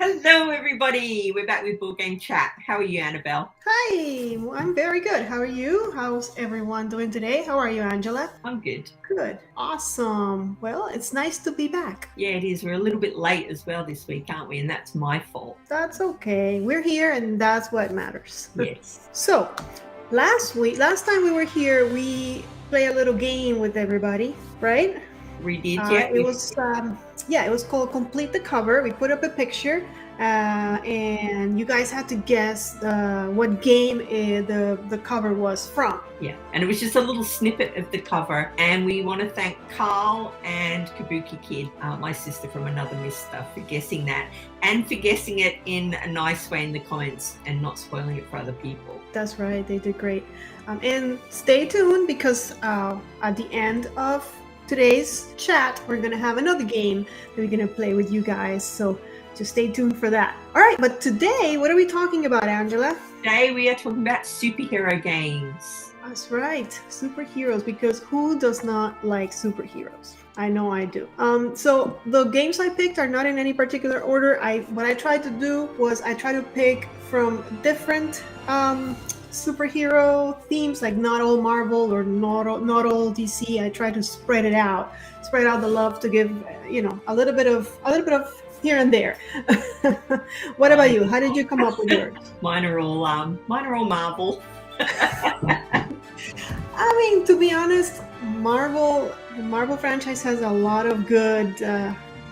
Hello, everybody. We're back with Board Game Chat. How are you, Annabelle? Hi, I'm very good. How are you? How's everyone doing today? How are you, Angela? I'm good. Good. Awesome. Well, it's nice to be back. Yeah, it is. We're a little bit late as well this week, aren't we? And that's my fault. That's okay. We're here and that's what matters. Yes. So, last time we were here, we play a little game with everybody, right? We did, yeah. It was it was called Complete the Cover. We put up a picture, and you guys had to guess what game the cover was from. Yeah. And it was just a little snippet of the cover. And we want to thank Carl and Kabuki Kid, my sister from Another Mister, for guessing that and for guessing it in a nice way in the comments and not spoiling it for other people. That's right. They did great. And stay tuned because at the end of today's chat, we're going to have another game that we're going to play with you guys. So just stay tuned for that. All right. But today, what are we talking about, Angela? Today we are talking about superhero games. That's right. Superheroes, because who does not like superheroes? I know I do. So the games I picked are not in any particular order. What I tried to do was I tried to pick from different superhero themes, like not all Marvel or not all DC. I try to spread out the love to give a little bit of here and there. What about you? How did you come up with yours? Mine are all Marvel. I mean, to be honest, the Marvel franchise has a lot of good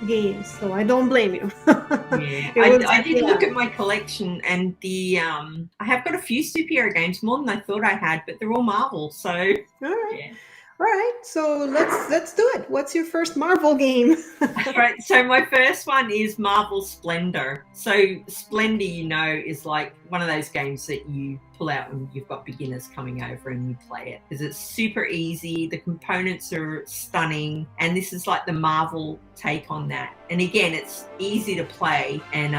games, so I don't blame you. Yeah, I did look at my collection, and I have got a few superhero games, more than I thought I had, but they're all Marvel. So all right. Yeah. All right, so let's do it. What's your first Marvel game? All right, so my first one is Marvel Splendor. So Splendor, is like one of those games that you pull out when you've got beginners coming over and you play it, because it's super easy. The components are stunning, and this is like the Marvel take on that. And again, it's easy to play, and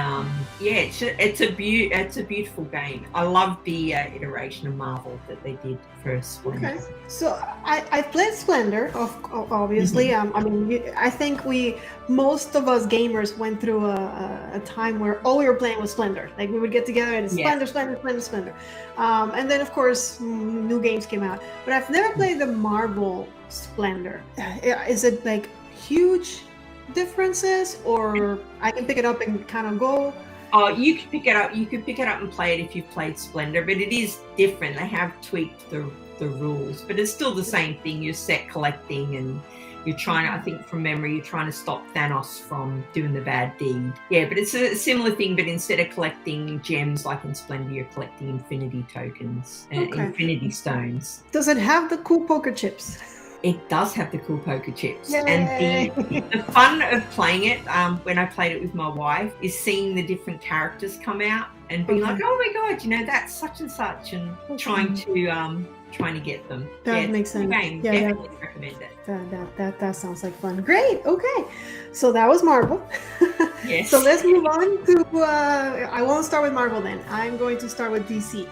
it's a beautiful game. I love the iteration of Marvel that they did for Splendor. Okay, so I played Splendor, obviously. Mm-hmm. I mean, I think most of us gamers went through a time where all we were playing was Splendor. Like we would get together and Splendor. And then of course new games came out. But I've never played the Marvel Splendor. Is it like huge differences, or I can pick it up and kind of go? Oh, you can pick it up. You can pick it up and play it if you've played Splendor, but it is different. They have tweaked the rules, but it's still the same thing. You're set collecting, and you're trying to, I think from memory, you're trying to stop Thanos from doing the bad deed. Yeah, but it's a similar thing, but instead of collecting gems like in Splendor, you're collecting infinity tokens and infinity stones. Does it have the cool poker chips? It does have the cool poker chips. Yay. And the fun of playing it, when I played it with my wife, is seeing the different characters come out and being like, oh my God, that's such and such, and trying to get them. That makes sense. Game. Definitely recommend it. That sounds like fun. Great. Okay. So that was Marvel. Yes. So let's move on to, I won't start with Marvel then. I'm going to start with DC.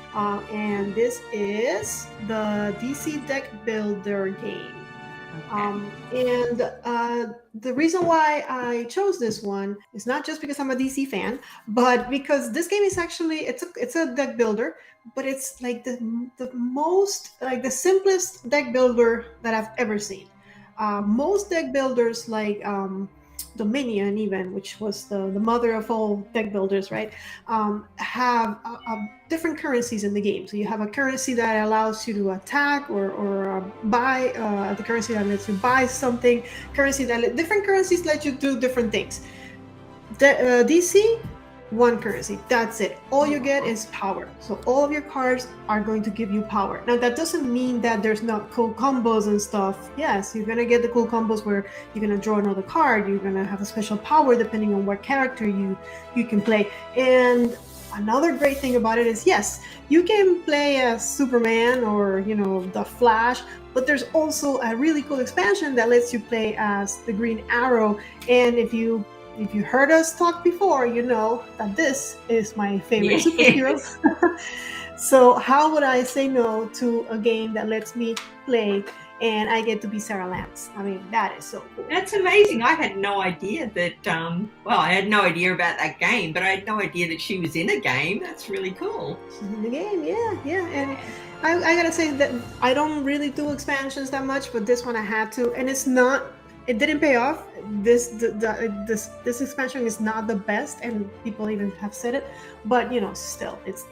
And this is the DC Deck Builder game. And the reason why I chose this one is not just because I'm a DC fan, but because this game is actually, it's a deck builder, but it's like the most, like the simplest deck builder that I've ever seen. Most deck builders, like Dominion even, which was the mother of all deck builders, right, have different currencies in the game. So you have a currency that allows you to attack or buy, the currency that lets you buy something, different currencies let you do different things. DC, one currency, that's it. All you get is power. So all of your cards are going to give you power. Now that doesn't mean that there's not cool combos and stuff. Yes, you're gonna get the cool combos where you're gonna draw another card, you're gonna have a special power depending on what character you can play. And another great thing about it is, yes, you can play as Superman or the Flash, but there's also a really cool expansion that lets you play as the Green Arrow. And if you heard us talk before, you know that this is my favorite superhero. So how would I say no to a game that lets me play and I get to be Sarah Lance. I mean, that is so cool. That's amazing. I had no idea that, well, I had no idea about that game, but I had no idea that she was in a game. That's really cool. She's in the game, yeah. And I gotta say that I don't really do expansions that much, but this one I had to, and it didn't pay off. This expansion is not the best, and people even have said it, but still, it's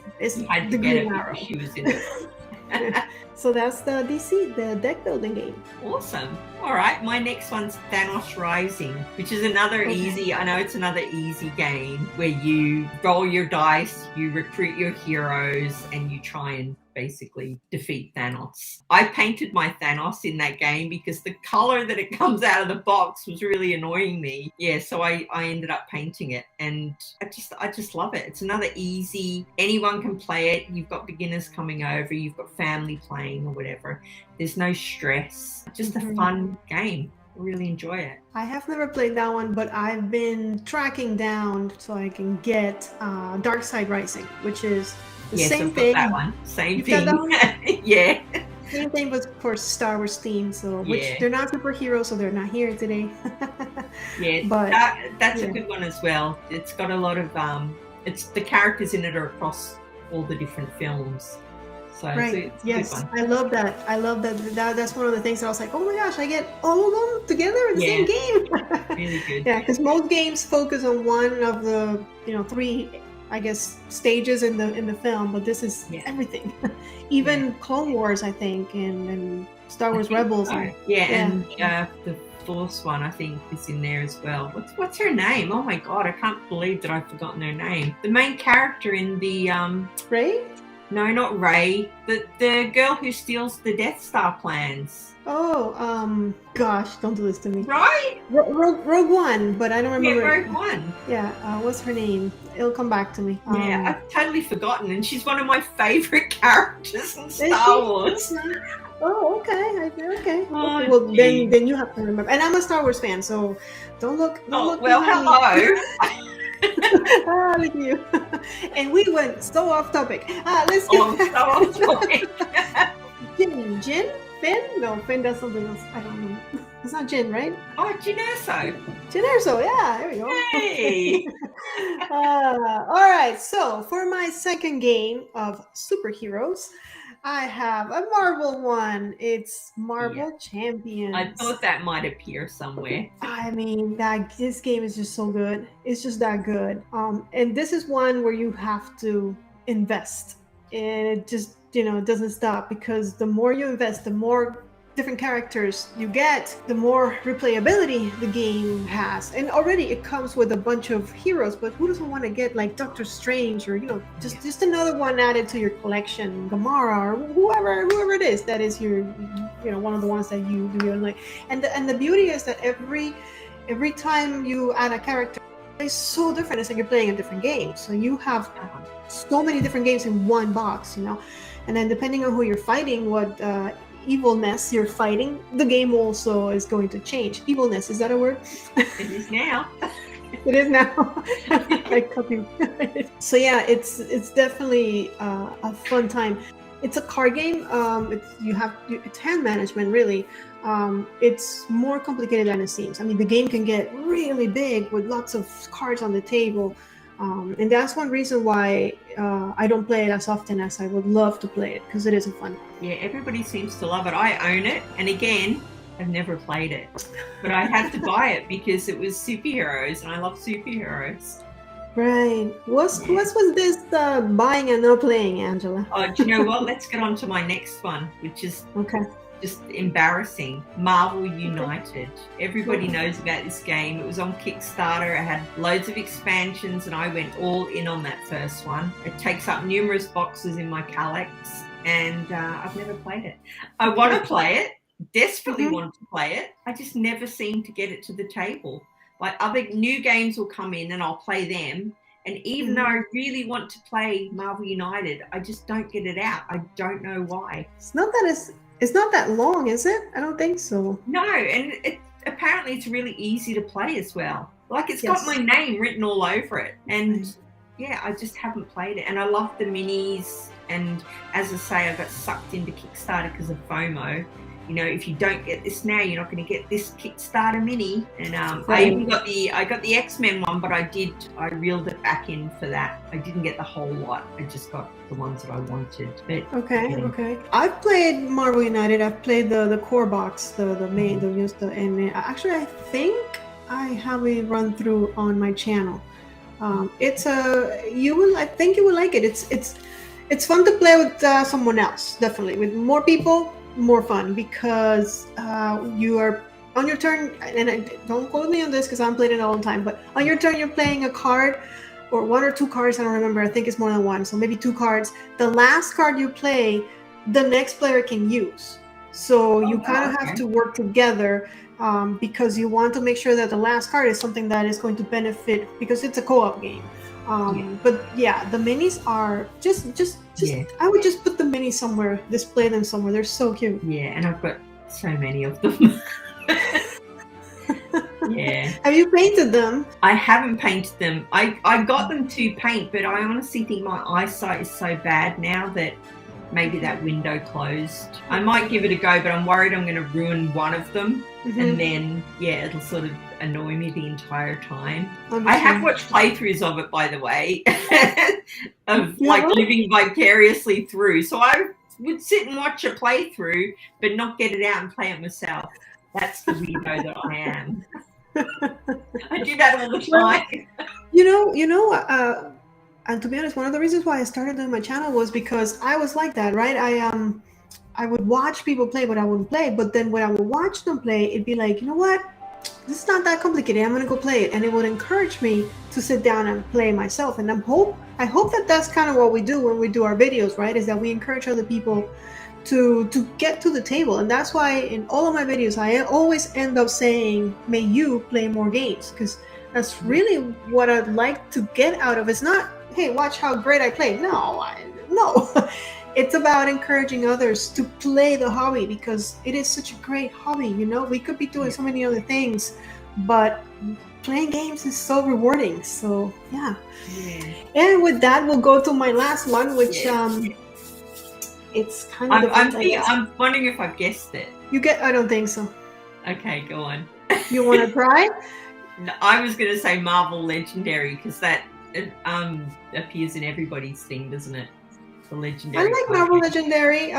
I the get it Green Arrow. because she was in it. So that's the DC, the deck building game. Awesome. All right, my next one's Thanos Rising, which is another easy, I know it's another easy game where you roll your dice, you recruit your heroes, and you try and basically defeat Thanos. I painted my Thanos in that game because the color that it comes out of the box was really annoying me. Yeah, so I ended up painting it, and I just love it. It's another easy, anyone can play it. You've got beginners coming over, you've got family playing or whatever. There's no stress. Just a fun game. I really enjoy it. I have never played that one, but I've been tracking down so I can get Dark Side Rising, which is the same thing. That one. Same You've thing. got that one? Yeah. Same thing, but of course Star Wars theme. So which they're not superheroes, so they're not here today. Yeah, but that's a good one as well. It's got a lot of it's the characters in it are across all the different films. So right. It's Yes, a good one. I love that. That's one of the things that I was like, oh my gosh, I get all of them together in the same game. Really good. Yeah, because most games focus on one of the 3, I guess, stages in the film, but this is everything. Even Clone Wars, I think, and Star Wars Rebels. And the Force one, I think, is in there as well. What's her name? Oh my god, I can't believe that I've forgotten her name. The main character in the Rey? No, not Rey. The girl who steals the Death Star plans. Oh, gosh, don't do this to me. Right? Rogue One, but I don't remember. Yeah, Rogue One. Yeah, what's her name? It'll come back to me. Yeah, I've totally forgotten, and she's one of my favorite characters in Star Wars. Oh, okay. Okay. Oh, well, then you have to remember. And I'm a Star Wars fan, so don't look. Well, hello. Look at you. And we went so off topic. Let's get so off topic. Jin? Finn? No, Finn does something else. I don't know. It's not Jin, right? Oh, Jyn Erso. Jyn Erso, yeah, there we go. Hey. All right, so for my second game of superheroes, I have a Marvel one. It's Marvel Champions. I thought that might appear somewhere. I mean, this game is just so good. It's just that good. And this is one where you have to invest. And it just, it doesn't stop, because the more you invest, the more different characters you get, the more replayability the game has. And already it comes with a bunch of heroes, but who doesn't want to get like Doctor Strange or just another one added to your collection, Gamora, or whoever it is that is your one of the ones that you really like. And the beauty is that every time you add a character, it's so different. It's like you're playing a different game. So you have so many different games in one box, and then depending on who you're fighting, what evilness you're fighting, the game also is going to change. Evilness, is that a word? It is now. It is now. So yeah, it's definitely a fun time. It's a card game. It's hand management, really. It's more complicated than it seems. I mean, the game can get really big with lots of cards on the table. And that's one reason why I don't play it as often as I would love to play it, because it is a fun. Yeah, everybody seems to love it. I own it, and again, I've never played it, but I had to buy it because it was superheroes, and I love superheroes. Right. What was this buying and not playing, Angela? Oh, do you know what? Let's get on to my next one, which is just embarrassing. Marvel United. Everybody knows about this game. It was on Kickstarter. It had loads of expansions, and I went all in on that first one. It takes up numerous boxes in my Kallax, and I've never played it. I want to play it, desperately want to play it. I just never seem to get it to the table. Like, other new games will come in and I'll play them. And even though I really want to play Marvel United, I just don't get it out. I don't know why. It's not that long, is it? I don't think so. No, and apparently it's really easy to play as well. Like, it's got my name written all over it. And I just haven't played it. And I love the minis. And as I say, I got sucked into Kickstarter because of FOMO. you know, if you don't get this now, you're not going to get this Kickstarter mini. And I Right. even got the X-Men one, but I reeled it back in for that. I didn't get the whole lot. I just got the ones that I wanted. But, Okay. I've played Marvel United. I've played the core box, the main, and actually I think I have a run through on my channel. It's I think you will like it. It's fun to play with someone else, definitely. With more people, more fun, because you are on your turn, and don't quote me on this because I'm playing it all the time, but on your turn you're playing a card, or one or two cards, I don't remember, I think it's more than one, so maybe two cards. The last card you play, the next player can use. So you kind of have to work together, because you want to make sure that the last card is something that is going to benefit, because it's a co-op game. But yeah, the minis are just I would just put the minis somewhere, display them somewhere. They're so cute. Yeah, and I've got so many of them. Yeah. Have you painted them? I haven't painted them. I got them to paint, but I honestly think my eyesight is so bad now that maybe that window closed. I might give it a go, but I'm worried I'm going to ruin one of them. And then, yeah, it'll sort of annoy me the entire time. I have watched playthroughs of it, by the way, of like living vicariously through. So I would sit and watch a playthrough, but not get it out and play it myself. That's the weirdo that I am. I do that all the time. And to be honest, one of the reasons why I started doing my channel was because I was like that, right? I would watch people play, but I wouldn't play. But then when I would watch them play, it'd be like, you know what? This is not that complicated. I'm going to go play it. And it would encourage me to sit down and play myself. And I hope that that's kind of what we do when we do our videos, right? Is that we encourage other people to get to the table. And that's why in all of my videos, I always end up saying, may you play more games. Because that's really what I'd like to get out of. It's not, hey, watch how great I play. No. It's about encouraging others to play the hobby, because it is such a great hobby. You know, we could be doing so many other things, but playing games is so rewarding. So yeah. And with that, we'll go to my last one, which it's kind of I'm wondering if I've guessed it. I don't think so. Okay, go on. You want to try? No, I was going to say Marvel Legendary, because that appears in everybody's thing, doesn't it? The Legendary. I like Marvel Legendary.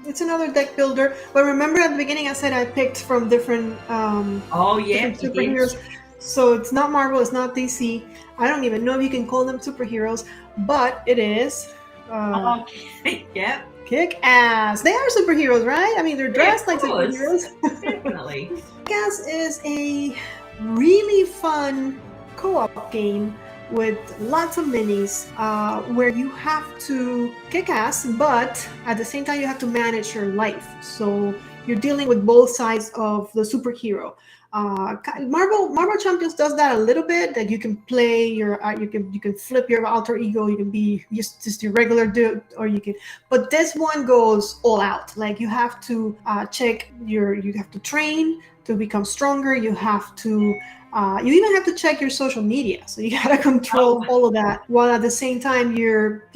It's another deck builder. But remember at the beginning I said I picked from different different superheroes. So it's not Marvel, it's not DC. I don't even know if you can call them superheroes, but it is Kick-Ass. They are superheroes, right? I mean, they're dressed like superheroes. Definitely. Kick-Ass is a really fun co-op game with lots of minis, where you have to kick ass, but at the same time you have to manage your life. So you're dealing with both sides of the superhero. Marvel Champions does that a little bit, that you can play your you can flip your alter ego, you can be just your regular dude, or you can, but this one goes all out. Like you have to you have to train to become stronger. You have to you even have to check your social media, so you gotta control all of that, while at the same time you're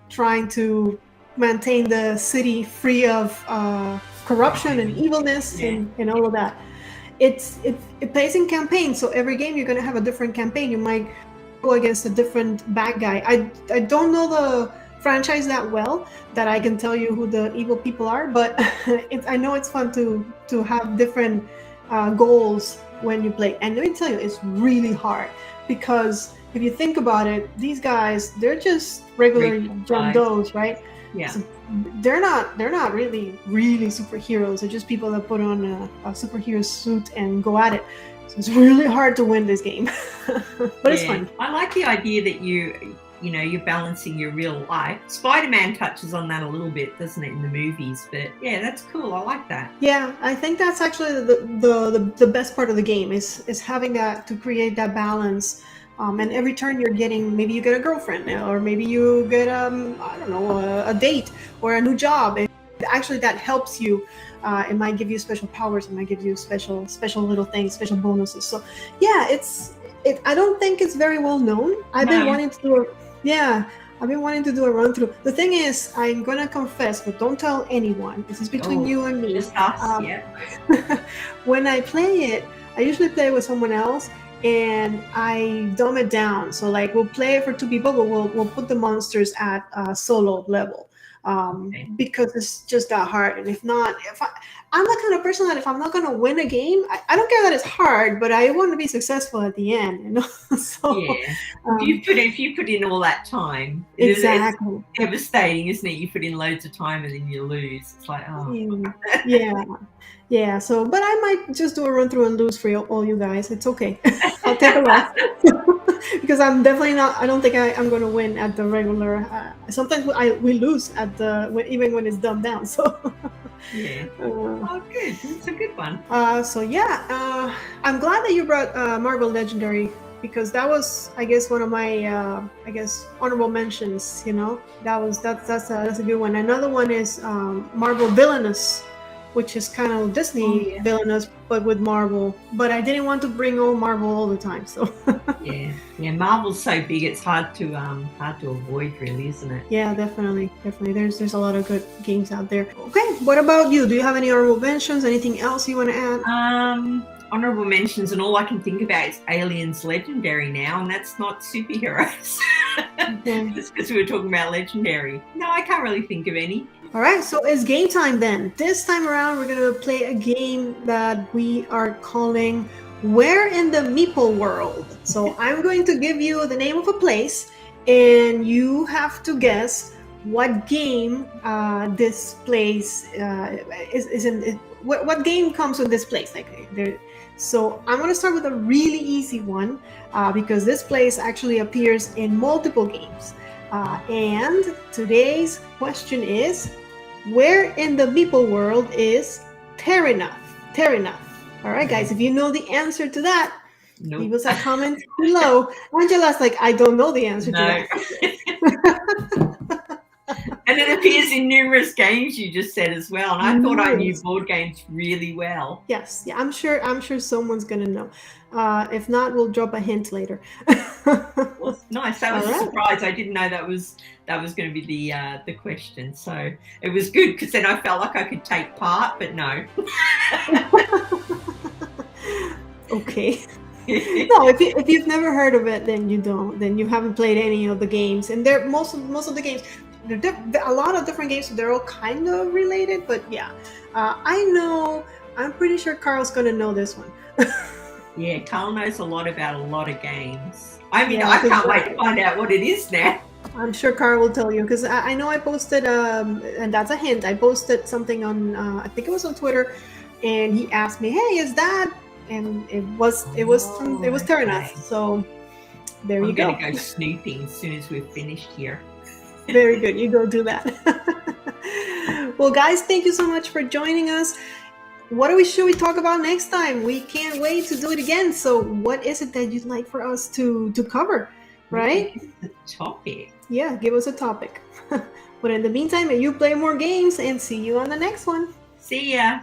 trying to maintain the city free of corruption and evilness and all of that. It plays in campaigns, so every game you're gonna have a different campaign. You might go against a different bad guy. I don't know the franchise that well that I can tell you who the evil people are, but I know it's fun to have different goals when you play. And let me tell you, it's really hard, because if you think about it, these guys, they're just regular John Does, right? Yeah. So they're not really superheroes. They're just people that put on a superhero suit and go at it. So it's really hard to win this game. But it's fun. I like the idea that you're balancing your real life. Spider-Man touches on that a little bit, doesn't it, in the movies? But yeah, that's cool. I like that. Yeah, I think that's actually the best part of the game is having that, to create that balance. And every turn you're getting, maybe you get a girlfriend, or maybe you get I don't know, a date or a new job. And actually that helps you. It might give you special powers. It might give you special little things, special bonuses. So yeah, I don't think it's very well known. I've been wanting to do I've been wanting to do a run through. The thing is, I'm gonna confess, but don't tell anyone. This is between you and me. Just us, yeah. When I play it, I usually play with someone else, and I dumb it down. So like we'll play it for two people, but we'll put the monsters at solo level, Okay. because it's just that hard. And if not, I'm the kind of person that if I'm not gonna win a game, I don't care that it's hard, but I want to be successful at the end. You know, so Yeah. um, If you put in all that time, exactly. it's devastating, isn't it? You put in loads of time and then you lose. It's like, oh. Yeah, yeah. So, but I might just do a run through and lose for all you guys. It's okay. I'll take a loss because I'm definitely not. I don't think I'm going to win at the regular. Sometimes we lose at even when it's dumbed down. So. Yeah. Oh, good. It's a good one. So yeah, I'm glad that you brought Marvel Legendary, because that was, I guess, one of my honorable mentions. You know, that's a good one. Another one is Marvel Villainous, which is kind of Disney Villainous but with Marvel. But I didn't want to bring all Marvel all the time, so. Yeah. Marvel's so big, it's hard to avoid, really, isn't it? Yeah, definitely. There's a lot of good games out there. Okay, what about you? Do you have any honorable mentions? Anything else you want to add? Honorable mentions, and all I can think about is Aliens Legendary now, and that's not superheroes. Just because we were talking about Legendary. No, I can't really think of any. All right, so it's game time then. This time around, we're going to play a game that we are calling Where in the Meeple World. So I'm going to give you the name of a place, and you have to guess what game this place is in. What game comes with this place? So I'm going to start with a really easy one, because this place actually appears in multiple games. And today's question is, where in the Meeple world is Terranath? All right, guys, if you know the answer to that, leave us a comment below. Angela's like, I don't know the answer to that. And it appears in numerous games, you just said, as well. And I thought I knew board games really well. Yes, yeah, I'm sure someone's gonna know. If not, we'll drop a hint later. Well, nice. That was a surprise. I didn't know that was going to be the question. So it was good, because then I felt like I could take part, but no. Okay. No, if you've never heard of it, then you don't. Then you haven't played any of the games. And most of the games, a lot of different games. So they're all kind of related. But yeah, I'm pretty sure Carl's gonna know this one. Yeah, Carl knows a lot about a lot of games. I mean, I can't wait to find out what it is now. I'm sure Carl will tell you, because I know I posted, and that's a hint. I posted something on, I think it was on Twitter, and he asked me, "Hey, is that?" And it was Terranath. So there you go. I'm gonna go snooping as soon as we've finished here. Very good. You go do that. Well, guys, thank you so much for joining us. What should we talk about next time? We can't wait to do it again. So what is it that you'd like for us to cover, right? The topic. Yeah, give us a topic. But in the meantime, you play more games, and see you on the next one. See ya.